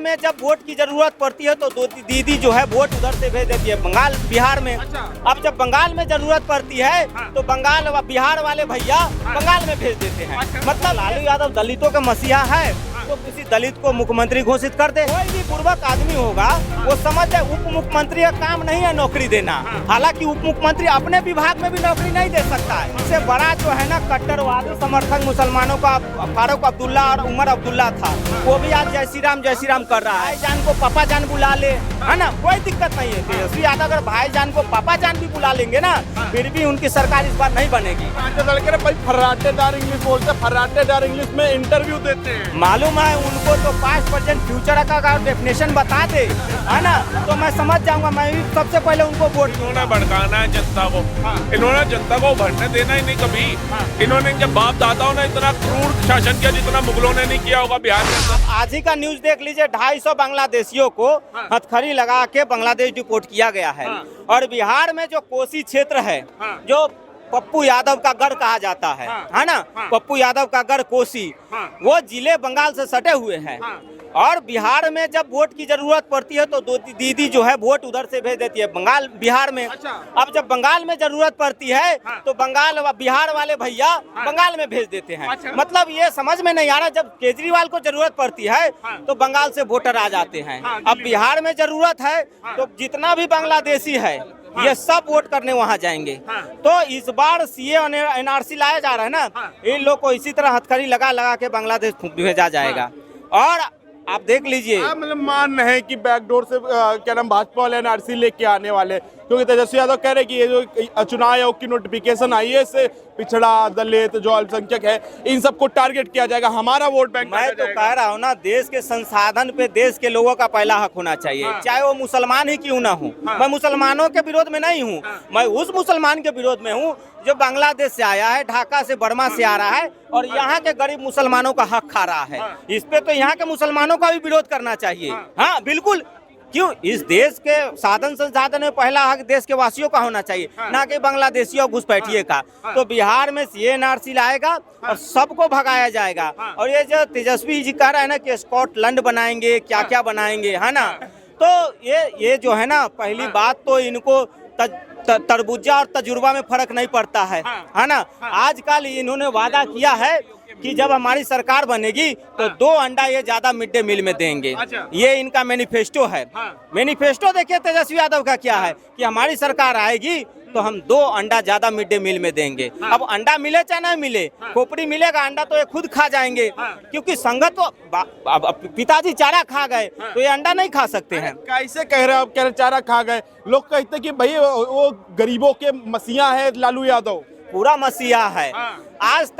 में जब वोट की जरूरत पड़ती है तो दीदी जो है वोट उधर से भेज देती है बंगाल बिहार में। अब जब बंगाल में जरूरत पड़ती है तो बंगाल व बिहार वाले भैया बंगाल में भेज देते हैं। मतलब लालू यादव दलितों का मसीहा है तो किसी दलित को मुख्यमंत्री घोषित कर दे। कोई भी पूर्वक आदमी होगा वो समझ जाए उप मुख्यमंत्री का काम नहीं है नौकरी देना। हालांकि उप मुख्यमंत्री अपने विभाग में भी नौकरी नहीं दे सकता है। इससे बड़ा जो है ना कट्टरवादी समर्थक मुसलमानों का फारूक अब्दुल्ला और उमर अब्दुल्ला था, वो भी आज जय श्री राम कर रहा है। भाईजान को पापा जान बुला ले, है ना, कोई दिक्कत नहीं है। तेजस्वी यादव अगर भाईजान को पापा जान भी बुला लेंगे ना फिर भी उनकी सरकार इस बार नहीं बनेगी। फर्राटेदार इंग्लिश बोलते, फर्राटेदार इंग्लिश में इंटरव्यू देते हैं। मालूम है उनको तो 5% फ्यूचर का डेफिनेशन बता दे, है ना, तो मैं समझ जाऊंगा। मैं भी सबसे पहले उनको वोट। इन्होंने भड़काना है जनता को। इन्होंने जनता को भड़कने देना ही नहीं कभी। इन्होंने जब बाप दादाओं ने इतना क्रूर शासन किया जितना मुगलों ने नहीं किया होगा बिहार में। आज ही का न्यूज देख लीजिए, 250 बांग्लादेशियों को हथकड़ी लगा के बांग्लादेश डिपोर्ट किया गया है। और बिहार में जो कोसी क्षेत्र है जो पप्पू यादव का गढ़ कहा जाता है ना, पप्पू यादव का गढ़ कोसी, वो जिले बंगाल से सटे हुए हैं। और बिहार में जब वोट की जरूरत पड़ती है तो दीदी जो है वोट उधर से भेज देती है बंगाल बिहार में। अब जब बंगाल में जरूरत पड़ती है तो बंगाल व बिहार वाले भैया बंगाल में भेज देते हैं। मतलब ये समझ में नहीं आ रहा, जब केजरीवाल को जरूरत पड़ती है तो बंगाल से वोटर आ जाते हैं। अब बिहार में जरूरत है तो जितना भी बांग्लादेशी है ये सब वोट करने वहाँ जाएंगे। तो इस बार सीए और एनआरसी लाया जा रहा है ना, इन लोग को इसी तरह हथकड़ी लगा के बांग्लादेश भेजा जाएगा। और आप देख लीजिए, मतलब मान है कि बैकडोर से क्या नाम भाजपा वाले एनआरसी लेके आने वाले, क्योंकि तेजस्वी यादव कह रहे कि ये जो चुनाव आयोग की नोटिफिकेशन आई है इससे पिछड़ा दलित जो अल्पसंख्यक है इन सबको टारगेट किया जाएगा, हमारा वोट बैंक। मैं तो कह रहा हूँ ना, देश के संसाधन पे देश के लोगों का पहला हक होना चाहिए, चाहे वो मुसलमान ही क्यों ना हो। मैं मुसलमानों के विरोध में नहीं हूँ, मैं उस मुसलमान के विरोध में हूँ जो बांग्लादेश से आया है, ढाका से बर्मा से आ रहा है और यहाँ के गरीब मुसलमानों का हक खा रहा है। इस पे तो यहाँ के मुसलमानों का भी विरोध करना चाहिए। हाँ बिल्कुल, क्यों, इस देश के साधन संसाधन में पहला हक देश के वासियों का होना चाहिए, ना कि बांग्लादेशियों घुसपैठिए का। तो बिहार में एनआरसी लाएगा और सबको भगाया जाएगा। और ये जो तेजस्वी जी कह रहे हैं ना कि स्कॉटलैंड बनाएंगे, क्या क्या बनाएंगे, है ना, तो ये जो है ना, पहली बात तो इनको तरबूजा और तजुर्बा में फर्क नहीं पड़ता है ना। आजकल इन्होंने वादा किया है कि जब हमारी सरकार बनेगी तो 2 अंडा ये ज्यादा मिड डे मील में देंगे। ये इनका मैनिफेस्टो है। मैनिफेस्टो देखिए तेजस्वी यादव का क्या है कि हमारी सरकार आएगी तो हम 2 अंडा ज्यादा मिड डे मील में देंगे। अब अंडा मिले चाहे ना मिले, खोपड़ी मिलेगा, अंडा तो ये खुद खा जाएंगे, क्योंकि संगत तो पिताजी चारा खा गए तो ये अंडा नहीं खा सकते हैं। कैसे कह रहे हो आप, कह रहे चारा खा गए? लोग कहते कि भाई वो गरीबों के मसीहा है लालू यादव, पूरा मसीहा है। आज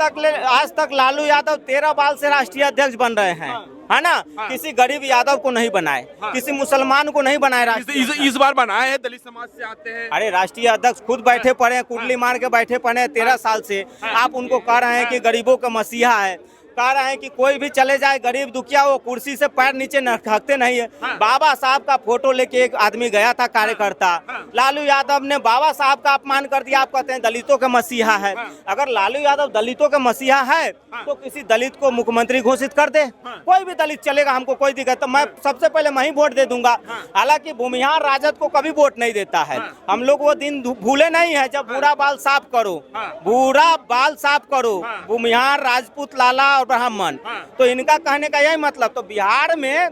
तक लालू यादव 13 बार से राष्ट्रीय अध्यक्ष बन रहे हैं, है ना। किसी गरीब यादव को नहीं बनाए, किसी मुसलमान को नहीं बनाए। इस बार बनाए हैं, दलित समाज से आते हैं। अरे राष्ट्रीय अध्यक्ष खुद बैठे पड़े हैं, कुंडली मार के बैठे पड़े हैं 13 साल से। आप उनको कह रहे हैं कि गरीबों का मसीहा है, कह रहे हैं कि कोई भी चले जाए गरीब दुखिया वो कुर्सी से पैर नीचे रखते नहीं है। बाबा साहब का फोटो लेके एक आदमी गया था कार्यकर्ता, लालू यादव ने बाबा साहब का अपमान कर दिया। आप कहते हैं दलितों के मसीहा है। अगर लालू यादव दलितों के मसीहा है तो किसी दलित को मुख्यमंत्री घोषित कर दे, कोई भी दलित चलेगा, हमको कोई दिक्कत। तो मैं सबसे पहले मैं ही वोट दे दूंगा। हालांकि भूमिहार राजद को कभी वोट नहीं देता है। हम लोग वो दिन भूले नहीं है जब बूढ़ा बाल साफ करो, बूढ़ा बाल साफ करो, भूमिहार राजपूत लाला ब्राह्मण, तो इनका कहने का यही मतलब। तो बिहार में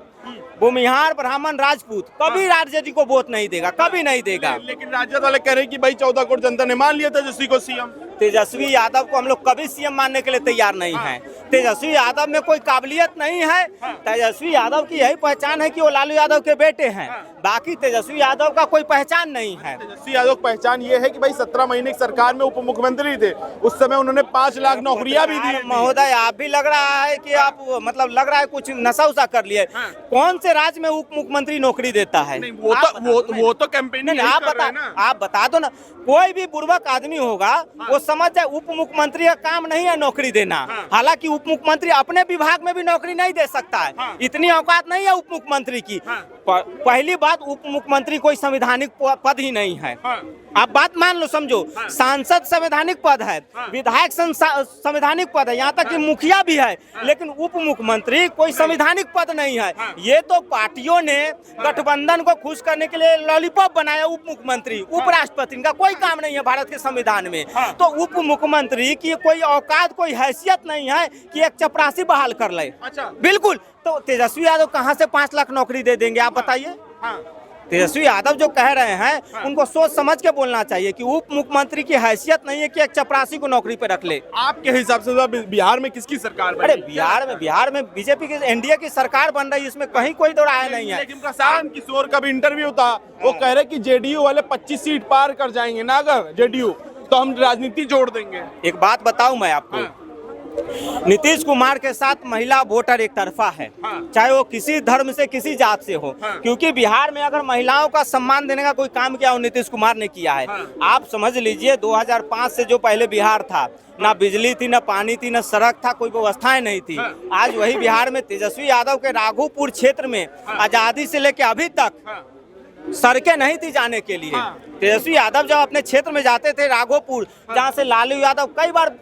भूमिहार ब्राह्मण राजपूत कभी राजद को वोट नहीं देगा, कभी नहीं देगा। लेकिन राजद वाले कह रहे कि भाई 14 करोड़ जनता ने मान लिया तेजस्वी को सीएम। तेजस्वी यादव को हम लोग कभी सीएम मानने के लिए तैयार नहीं हैं। तेजस्वी यादव में कोई काबिलियत नहीं है। तेजस्वी यादव की यही पहचान है कि वो लालू यादव के बेटे हैं, बाकी तेजस्वी यादव का कोई पहचान नहीं है। तेजस्वी यादव की पहचान ये है कि भाई 17 महीने की सरकार में उप मुख्यमंत्री थे, उस समय उन्होंने 5 लाख नौकरियां भी दी। महोदय आप भी लग रहा है कि आप मतलब लग रहा है कुछ नशा उशा कर लिए। कौन से राज्य में उप मुख्यमंत्री नौकरी देता है? वो तो कैंपेनिंग आप बता दो ना। कोई भी बुर्बक आदमी होगा वो समझ जाए उप मुख्यमंत्री का काम नहीं है नौकरी देना। हालांकि उप मुख्यमंत्री अपने विभाग में भी नौकरी नहीं दे सकता है, इतनी औकात नहीं है उप मुख्यमंत्री की। पहली बात, उप मुख्यमंत्री कोई संवैधानिक पद ही नहीं है। आप बात मान लो, समझो। सांसद संवैधानिक पद है, विधायक संवैधानिक पद है, यहाँ तक कि मुखिया भी है, लेकिन उप मुख्यमंत्री कोई संवैधानिक पद नहीं है। ये तो पार्टियों ने गठबंधन को खुश करने के लिए लॉलीपॉप बनाया। उप मुख्यमंत्री, उपराष्ट्रपति, इनका कोई काम नहीं है भारत के संविधान में। तो उप मुख्यमंत्री की कोई औकात, कोई हैसियत नहीं है कि एक चपरासी बहाल कर ले। बिल्कुल। तो तेजस्वी यादव कहाँ से 5 लाख नौकरी दे देंगे, आप बताइए। तेजस्वी यादव जो कह रहे हैं उनको सोच समझ के बोलना चाहिए कि उप मुख्यमंत्री की हैसियत नहीं है कि एक चपरासी को नौकरी पे रख ले। आपके हिसाब से बिहार में किसकी सरकार बनी? अरे बिहार में बीजेपी की, एनडीए की सरकार बन रही है, इसमें कहीं कोई दो राय नहीं है। लेकिन प्रशांत किशोर का भी इंटरव्यू था, वो कह रहे कि जेडीयू वाले 25 सीट पार कर जाएंगे ना, अगर जेडीयू तो हम राजनीति जोड़ देंगे। एक बात बताऊं मैं आपको, नीतीश कुमार के साथ महिला वोटर एक तरफा है, चाहे वो किसी धर्म से, किसी जात से हो। क्योंकि बिहार में अगर महिलाओं का सम्मान देने का कोई काम किया, वो नीतीश कुमार ने किया है। आप समझ लीजिए 2005 से जो पहले बिहार था, ना बिजली थी, ना पानी थी, ना सड़क था, कोई व्यवस्थाएं नहीं थी। आज वही बिहार में तेजस्वी यादव के राघोपुर क्षेत्र में आजादी से लेकर अभी तक सड़कें नहीं थी जाने के लिए। तेजस्वी यादव जब अपने क्षेत्र में जाते थे राघोपुर, जहाँ से लालू यादव कई बार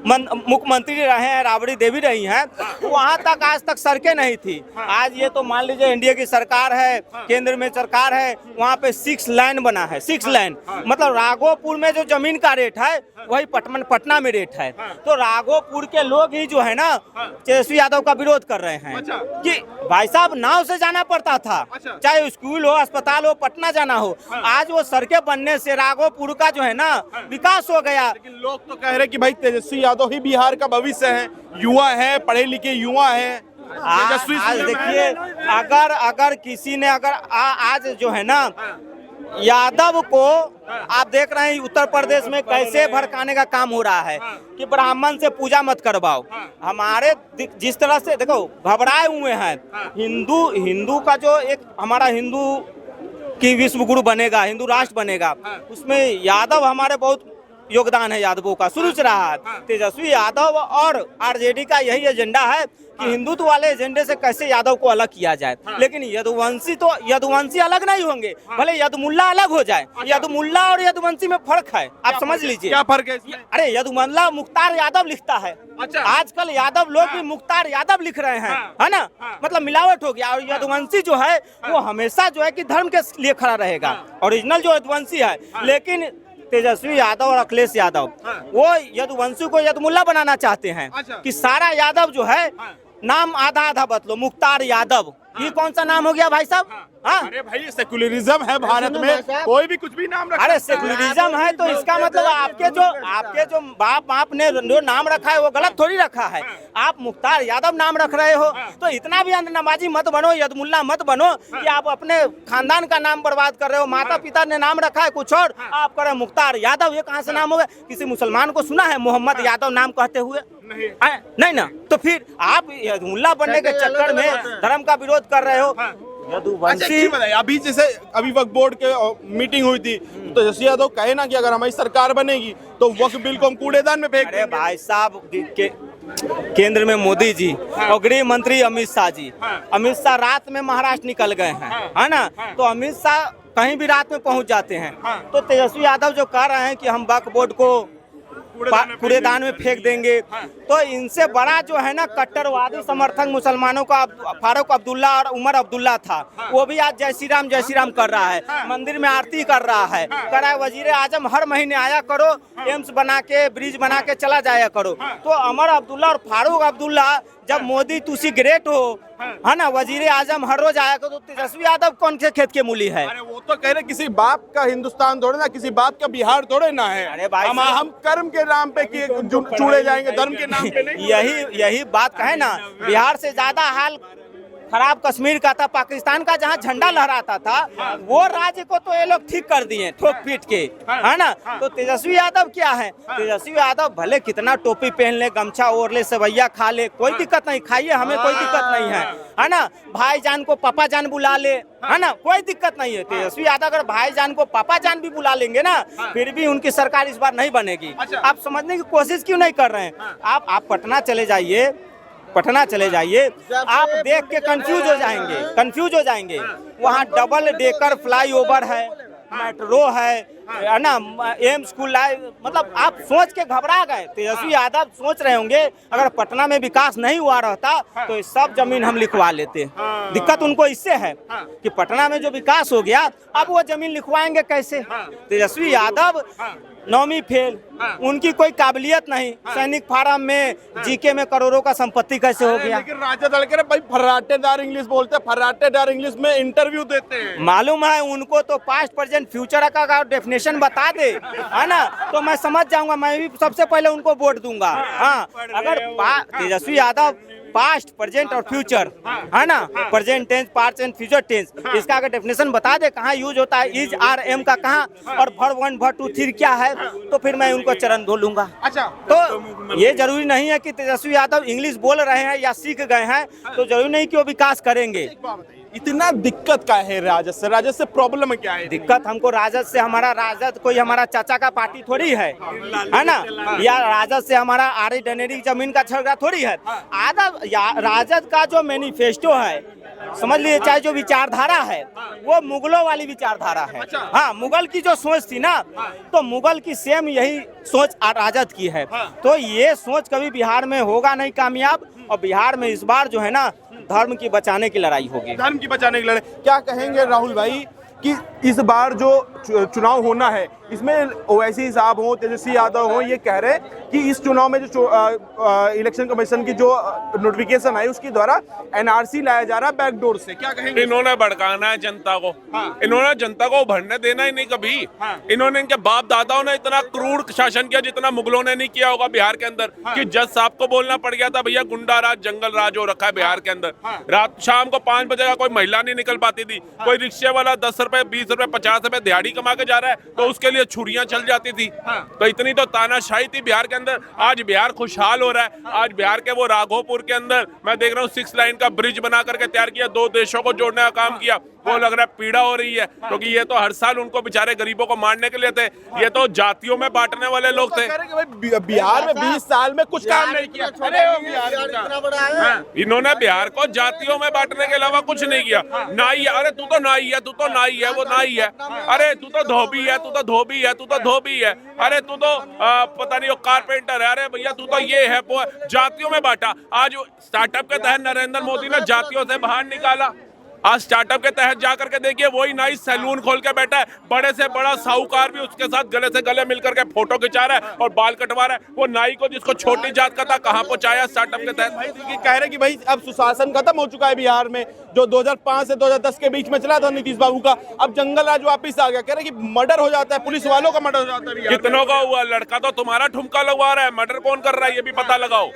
मुख्यमंत्री रहे हैं, राबड़ी देवी रही हैं, वहां तक आज तक सड़कें नहीं थी। आज ये तो मान लीजिए एनडीए की सरकार है, केंद्र में सरकार है, वहां पे 6 लाइन बना है। 6 लाइन मतलब राघोपुर में जो जमीन का रेट है वही पटना में रेट है। तो राघोपुर के लोग ही जो है ना तेजस्वी यादव का विरोध कर रहे हैं कि भाई साहब नाव से जाना पड़ता था, चाहे स्कूल हो, अस्पताल हो, पटना जाना हो। आज वो सड़कें बनने से राघोपुर का जो है ना विकास हो गया। लेकिन लोग तो कह रहे कि भाई तेजस्वी यादव ही बिहार का भविष्य है, युवा है, पढ़े लिखे युवा है। आज देखिए, अगर किसी ने आज जो है ना यादव को आप देख रहे हैं उत्तर प्रदेश में कैसे भड़काने का काम हो रहा है कि ब्राह्मण से पूजा मत करवाओ। हमारे जिस तरह से देखो घबराए हुए हैं, हिंदू का जो एक हमारा हिंदू की विश्व गुरु बनेगा, हिंदू राष्ट्र बनेगा, उसमें यादव हमारे बहुत योगदान है, यादवों का शुरू से रहा है। तेजस्वी यादव और आरजेडी का यही एजेंडा है कि हिंदुत्व वाले एजेंडे से कैसे यादव को अलग किया जाए। लेकिन यदुवंशी अलग नहीं होंगे, भले यदुमुल्ला अलग हो जाए। यदुमुल्ला और यदुवंशी में फर्क है, आप समझ लीजिए। क्या फर्क है इसमें? अरे यदुमुल्ला मुख्तार यादव लिखता है, आजकल यादव लोग भी मुख्तार यादव लिख रहे हैं, है ना, मतलब मिलावट हो गया। और यदुवंशी जो है वो हमेशा जो है कि धर्म के लिए खड़ा रहेगा, ओरिजिनल जो यदुवंशी है। लेकिन तेजस्वी यादव और अखिलेश यादव वो यदुवंशी को यदुमुल्ला बनाना चाहते हैं कि सारा यादव जो है नाम आधा आधा बदलो, मुख्तार यादव। ये कौन सा नाम हो गया भाई साहब? हाँ, अरे भाई सेकुलरिज्म है भारत में, कोई भी कुछ भी नाम रखा। अरे सेकुलरिज्म है तो इसका मतलब आपके जो बाप ने जो नाम रखा है वो गलत थोड़ी रखा है। आप मुख्तार यादव नाम रख रहे हो तो इतना भी अंधनमाजी मत बनो, यदमुल्ला मत बनो कि आप अपने खानदान का नाम बर्बाद कर रहे हो। माता पिता ने नाम रखा है कुछ और, आप कर रहे हो मुख्तार यादव। ये कहाँ से नाम हो गया? किसी मुसलमान को सुना है मोहम्मद यादव नाम कहते हुए? नहीं ना। तो फिर आप यदमुल्ला बनने के चक्कर में धर्म का विरोध कर रहे हो। यदुवंशी अभी जैसे अभी वक्फ बोर्ड के मीटिंग हुई थी तो तेजस्वी यादव कहे ना कि अगर हमारी सरकार बनेगी तो वक्फ बिल को हम कूड़ेदान में फेंक देंगे। भाई साहब केंद्र में मोदी जी और गृह मंत्री अमित शाह जी, अमित शाह रात में महाराष्ट्र निकल गए हैं, है ना। तो अमित शाह कहीं भी रात में पहुंच जाते हैं। तो तेजस्वी यादव जो कह रहे हैं कि हम वक्फ बोर्ड को कूड़ेदान में फेंक देंगे, तो इनसे बड़ा जो है ना कट्टरवादी समर्थक मुसलमानों का फारूक अब्दुल्ला और उमर अब्दुल्ला था। वो भी आज जय श्री राम कर रहा है, मंदिर में आरती कर रहा है, कह रहा है वजीर आजम हर महीने आया करो, एम्स बना के ब्रिज बना के चला जाया करो। तो उमर अब्दुल्ला और फारूक अब्दुल्ला जब मोदी तुसी ग्रेट हो, है ना, वजीर आजम हर रोज आया करो, तो तेजस्वी यादव कौन से खेत के मूली है? अरे वो तो कह रहे किसी बाप का हिंदुस्तान थोड़े ना, किसी बाप का बिहार थोड़े ना है। अरे भाई हम कर्म के नाम पे चूड़े जाएंगे, धर्म के नाम पे नहीं। यही बात कहे ना, बिहार से ज्यादा हाल खराब कश्मीर का था, पाकिस्तान का जहाँ झंडा लहराता था वो राज्य को तो ये लोग ठीक कर दिए ठोक पीट के, है ना। तो तेजस्वी यादव क्या है? तेजस्वी यादव भले कितना टोपी पहन ले, गमछा ओढ़ ले, सेवैया खा ले, कोई दिक्कत नहीं, खाइए, हमें कोई दिक्कत नहीं है ना। भाईजान को पापा जान बुला ले, है ना, कोई दिक्कत नहीं है। तेजस्वी यादव अगर भाईजान को पापा जान भी बुला लेंगे ना, फिर भी उनकी सरकार इस बार नहीं बनेगी। आप समझने की कोशिश क्यों नहीं कर रहे हैं? आप पटना चले जाइए, पटना चले जाइए, आप देख के कंफ्यूज हो जाएंगे। वहाँ डबल डेकर फ्लाईओवर है, मेट्रो है ना, एम स्कूल है, मतलब आप सोच के घबरा गए। तेजस्वी यादव सोच रहे होंगे अगर पटना में विकास नहीं हुआ रहता तो सब जमीन हम लिखवा लेते। दिक्कत उनको इससे है कि पटना में जो विकास हो गया अब वो जमीन लिखवाएंगे कैसे। तेजस्वी यादव 9वीं फेल, उनकी कोई काबिलियत नहीं, सैनिक फार्म में जीके में करोड़ों का संपत्ति कैसे हो गया। लेकिन राजा दल के भाई फर्राटेदार इंग्लिश बोलते हैं, फर्राटेदार इंग्लिश में इंटरव्यू देते हैं। मालूम है उनको तो पास्ट प्रेजेंट फ्यूचर का डेफिनेशन बता दे, है ना, तो मैं समझ जाऊंगा, मैं भी सबसे पहले उनको वोट दूंगा। हाँ, अगर तेजस्वी यादव पास्ट प्रेजेंट और फ्यूचर, है ना, present tense past and future tense, इसका अगर डेफिनेशन बता दे कहाँ यूज होता है, इज आर एम का कहाँ, और वर्ब 1 वर्ब 2 3 क्या है, तो फिर मैं उनको चरण धो लूंगा। अच्छा, तो ये जरूरी नहीं है कि तेजस्वी यादव इंग्लिश बोल रहे हैं या सीख गए हैं तो जरूरी नहीं कि वो विकास करेंगे। इतना दिक्कत का है राजद से प्रॉब्लम क्या है? दिक्कत हमको राजद से, हमारा राजद कोई हमारा चाचा का पार्टी थोड़ी है ना, या राजद से हमारा आरी डनेरी जमीन का झगड़ा थोड़ी है। राजद का जो मैनिफेस्टो है, समझ लीजिए, चाहे जो विचारधारा है वो मुगलों वाली विचारधारा है। हाँ, मुगल की जो सोच थी ना, तो मुगल की सेम यही सोच राजद की है। तो ये सोच कभी बिहार में होगा नहीं कामयाब, और बिहार में इस बार जो है ना धर्म की बचाने की लड़ाई होगी। धर्म की बचाने की लड़ाई। क्या कहेंगे राहुल भाई कि इस बार जो चुनाव होना है इसमें ओवैसी साहब हो, तेजस्वी यादव हो, ये कह रहे कि इस चुनाव में जो इलेक्शन कमीशन की जो नोटिफिकेशन आई उसके द्वारा एनआरसी लाया जा रहा है बैकडोर से। क्या कहेंगे? इन्होंने भड़काना है जनता को। इन्होंने जनता को भरने देना ही नहीं कभी। इन्होंने, इनके बाप दादाओं ने इतना क्रूर शासन किया जितना मुगलों ने नहीं किया होगा बिहार के अंदर। कि जज साहब को बोलना पड़ गया था भैया गुंडा राज, जंगल राज हो रखा है बिहार के अंदर। रात शाम को 5 बजे का कोई महिला नहीं निकल पाती थी। कोई रिक्शे वाला 10 रुपए 20 रुपए 50 रुपए दिहाड़ी कमा के जा रहा है तो उसके लिए छुरियां चल जाती थी। तो इतनी तो तानाशाही थी बिहार के अंदर। आज बिहार खुशहाल हो रहा है। आज बिहार के वो राघोपुर के अंदर मैं देख रहा हूँ 6 लाइन का ब्रिज बना करके तैयार किया, 2 देशों को जोड़ने का काम किया। वो लग रहा है पीड़ा हो रही है, क्योंकि ये तो हर साल उनको बेचारे गरीबों को मारने के लिए थे। ये तो जातियों में बांटने वाले लोग थे। बिहार में 20 साल में कुछ काम नहीं किया। इन्होंने बिहार को जातियों में बांटने के अलावा कुछ नहीं किया। नाई है, अरे तू तो नाई है, तू तो नाई है, वो नाई है। अरे तू तो धोबी है, तू तो धोबी है, तू तो धोबी है। अरे तू तो पता नहीं वो कारपेंटर है। अरे भैया तू तो ये है, वो जातियों में बांटा। आज स्टार्टअप के तहत नरेंद्र मोदी ने जातियों से बाहर निकाला। आज स्टार्टअप के तहत जाकर के देखिए वही नाई सैलून खोल के बैठा है। बड़े से बड़ा साहूकार भी उसके साथ गले से गले मिलकर के फोटो खिंचा रहा है और बाल कटवा रहा है। वो नाई को जिसको छोटी जात का था कहां पहुंचाया स्टार्टअप के तहत। भाई कह रहे कि भाई अब सुशासन खत्म हो चुका है बिहार में, जो 2005 से 2010 के बीच में चला था नीतीश बाबू का। अब जंगल राज वापिस आ गया। कह रहे कि मर्डर हो जाता है, पुलिस वालों का मर्डर हो जाता है। कितनों का हुआ? लड़का तो तुम्हारा ठुमका लगवा रहा है, मर्डर कौन कर रहा है ये भी पता लगाओ।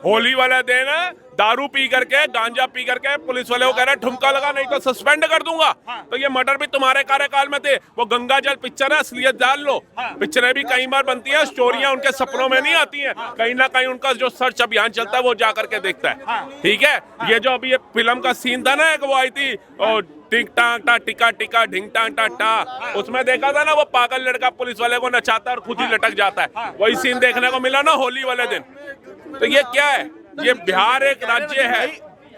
होली वाले दिन दारू पी करके, गांजा पी करके पुलिस वाले को कह रहे हैं ठुमका लगा नहीं तो सस्पेंड कर दूंगा। तो ये मर्डर भी तुम्हारे कार्यकाल में थे। वो गंगा जल पिक्चर है, असलियत जान लो। पिक्चरें भी कई बार बनती है, स्टोरियां उनके सपनों में नहीं आती हैं। कहीं ना कहीं उनका जो सर्च अभियान चलता है वो जा करके देखता है। ठीक है, ये जो अभी ये फिल्म का सीन था ना, वो आई थी टिक टांग टा टिका टिका ढिंग टांग टा टा, उसमें देखा था ना वो पागल लड़का पुलिस वाले को नचाता है और खुद ही लटक जाता है। वही सीन देखने को मिला ना होली वाले दिन। तो ये क्या है? ये बिहार एक राज्य है।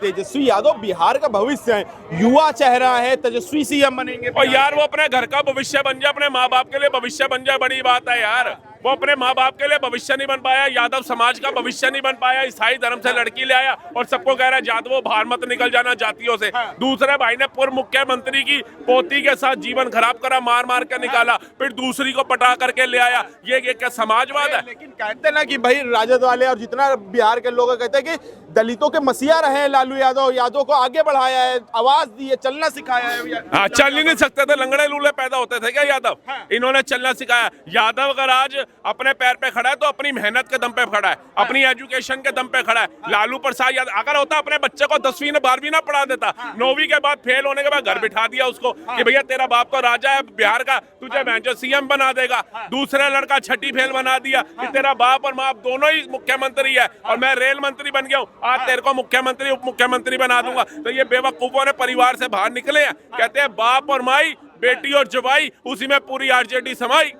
तेजस्वी यादव बिहार का भविष्य है, युवा चेहरा है, तेजस्वी सीएम बनेंगे। और यार वो अपने घर का भविष्य बन जाए, अपने माँ बाप के लिए भविष्य बन जाए, बड़ी बात है यार। वो अपने माँ बाप के लिए भविष्य नहीं बन पाया, यादव समाज का भविष्य नहीं बन पाया। ईसाई धर्म से लड़की ले आया और सबको कह रहा है यादवों बाहर मत निकल जाना जातियों से। दूसरे भाई ने पूर्व मुख्यमंत्री की पोती के साथ जीवन खराब करा, मार मार के निकाला, फिर दूसरी को पटा करके ले आया। ये क्या समाजवाद है? लेकिन कहते ना कि भाई राजद वाले और जितना बिहार के लोग कहते हैं कि दलितों के मसीहा रहे लालू यादव, यादव को आगे बढ़ाया है, आवाज दी है, चलना सिखाया है। हाँ, चल ही नहीं सकते थे, लंगड़े लूले पैदा होते थे क्या यादव? इन्होंने चलना सिखाया। यादव अगर आज अपने पैर पे खड़ा है तो अपनी मेहनत के दम पे खड़ा है, अपनी एजुकेशन के दम पे खड़ा है। लालू प्रसाद यादव अगर होता अपने बच्चे को 10वीं 12वीं ना पढ़ा देता, 9वीं के बाद फेल होने के बाद घर बिठा दिया उसको कि भैया तेरा बाप तो राजा है बिहार का, तुझे जो सीएम बना देगा। दूसरा लड़का 6ठी फेल बना दिया कि तेरा बाप और माँ दोनों ही मुख्यमंत्री है और मैं रेल मंत्री बन गया हूँ, आज तेरे को मुख्यमंत्री उप मुख्यमंत्री बना दूंगा। तो ये बेवकूफों ने परिवार से बाहर निकले हैं, कहते हैं बाप और माई बेटी और जवाई, उसी में पूरी आरजेडी समाई।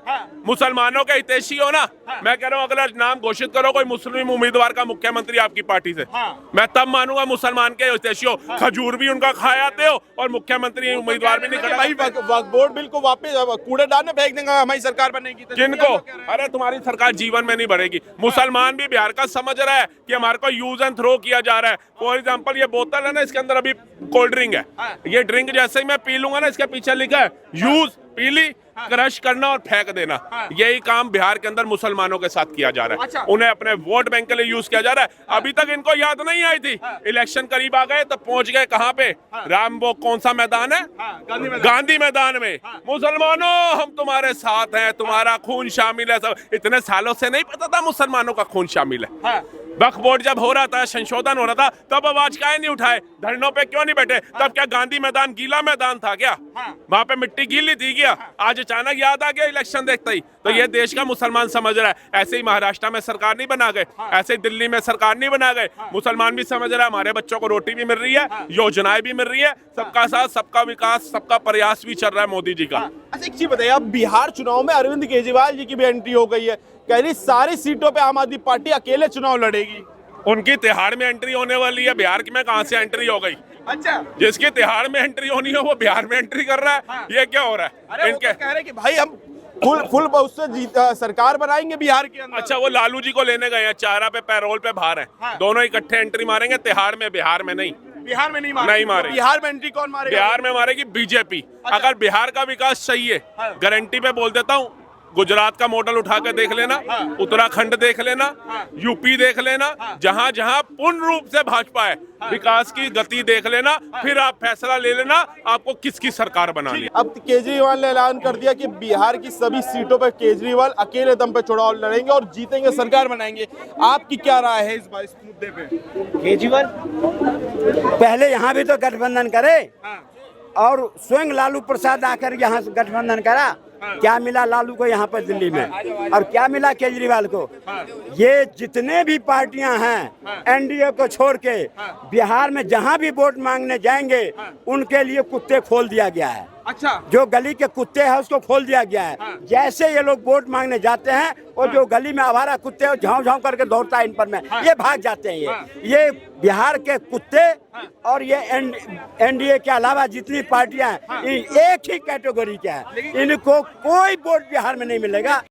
मुसलमानों के हितैषी हो ना, मैं कह रहा हूँ अगर नाम घोषित करो कोई मुस्लिम उम्मीदवार का मुख्यमंत्री आपकी पार्टी से, मैं तब मानूंगा मुसलमान के हितैषी हो। खजूर भी उनका खाए आते हो और मुख्यमंत्री उम्मीदवार भी नहीं खड़ा। भाई वक्फ बोर्ड बिल को वापस कूड़ेदान में फेंक देंगे, हमारी सरकार बनेगी। किनको? अरे तुम्हारी सरकार जीवन में नहीं बढ़ेगी। मुसलमान भी बिहार का समझ रहा है कि हमारे को यूज एंड थ्रो किया जा रहा है। फॉर एग्जांपल ये बोतल है ना, इसके अंदर अभी कोल्ड ड्रिंक है, ये ड्रिंक जैसे ही मैं पी लूंगा ना, इसके पीछे लिखा है यूज, पी ली, क्रश करना और फेंक देना। यही काम बिहार के अंदर मुसलमानों के साथ किया जा रहा है। उन्हें अपने वोट बैंक के लिए यूज किया जा रहा है। अभी तक इनको याद नहीं आई थी, इलेक्शन करीब आ गए तो पहुंच गए कहां पे? राम वो कौन सा मैदान है? गांधी मैदान में। मुसलमानों हम तुम्हारे साथ हैं, तुम्हारा खून शामिल है। सब इतने सालों से नहीं पता था मुसलमानों का खून शामिल है। वक्फ बोर्ड जब हो रहा था, संशोधन हो रहा था, तब आवाज काहे नहीं उठाए? धरनों पे क्यों नहीं बैठे? तब क्या गांधी मैदान गीला मैदान था क्या? वहां पे मिट्टी गीली थी क्या? आज अचानक याद आ गया इलेक्शन देखते ही। तो ये देश का मुसलमान समझ रहा है। ऐसे ही महाराष्ट्र में सरकार नहीं बना गए, ऐसे ही दिल्ली में सरकार नहीं बना गए। मुसलमान भी समझ रहा है हमारे बच्चों को रोटी भी मिल रही है, योजनाएं भी मिल रही है, सबका साथ सबका विकास, सबका प्रयास भी चल रहा है मोदी जी का। अच्छा एक चीज बताइए, अब बिहार चुनाव में अरविंद केजरीवाल जी की भी एंट्री हो गई है, कह रही सारी सीटों पे आम आदमी पार्टी अकेले चुनाव लड़ेगी। उनकी तिहाड़ में एंट्री होने वाली है, बिहार में कहां से एंट्री हो गई? अच्छा, जिसकी तिहाड़ में एंट्री होनी है वो बिहार में एंट्री कर रहा है। ये क्या हो रहा है? अरे इनके कह रहे कि भाई हम फुल उससे सरकार बनाएंगे बिहार के अंदर। अच्छा, वो लालू जी को लेने गए हैं, चारा पे पैरोल पे बाहर हैं। दोनों इकट्ठे एंट्री मारेंगे तिहाड़ में, बिहार में नहीं। बिहार में नहीं मारेगी। बिहार में एंट्री कौन मारेगा? बिहार में मारेगी बीजेपी। अगर बिहार का विकास सही है, गारंटी पे बोल देता हूँ, गुजरात का मॉडल उठा के देख लेना, उत्तराखंड देख लेना, यूपी देख लेना, जहां जहां पूर्ण रूप से भाजपा है, विकास की गति देख लेना, फिर आप फैसला ले लेना आपको किसकी सरकार बनानी है। अब केजरीवाल ने ऐलान कर दिया कि बिहार की सभी सीटों पर केजरीवाल अकेले दम पे चुनाव लड़ेंगे और जीतेंगे, सरकार बनाएंगे। आपकी क्या राय है इस बार इस मुद्दे पे? केजरीवाल पहले यहाँ भी तो गठबंधन करे और स्वयं लालू प्रसाद आकर यहाँ से गठबंधन करा। क्या मिला लालू को यहाँ पर दिल्ली में, और क्या मिला केजरीवाल को? ये जितने भी पार्टियां हैं एनडीए को छोड़ के बिहार में जहाँ भी वोट मांगने जाएंगे उनके लिए कुत्ते खोल दिया गया है। अच्छा, जो गली के कुत्ते हैं उसको खोल दिया गया है। जैसे ये लोग वोट मांगने जाते हैं और जो गली में आवारा कुत्ते हैं झाँव झाँव करके दौड़ता है इन पर में, ये भाग जाते हैं। ये बिहार के कुत्ते और ये एनडीए के अलावा जितनी पार्टियां हैं एक ही कैटेगरी के हैं, इनको कोई वोट बिहार में नहीं मिलेगा।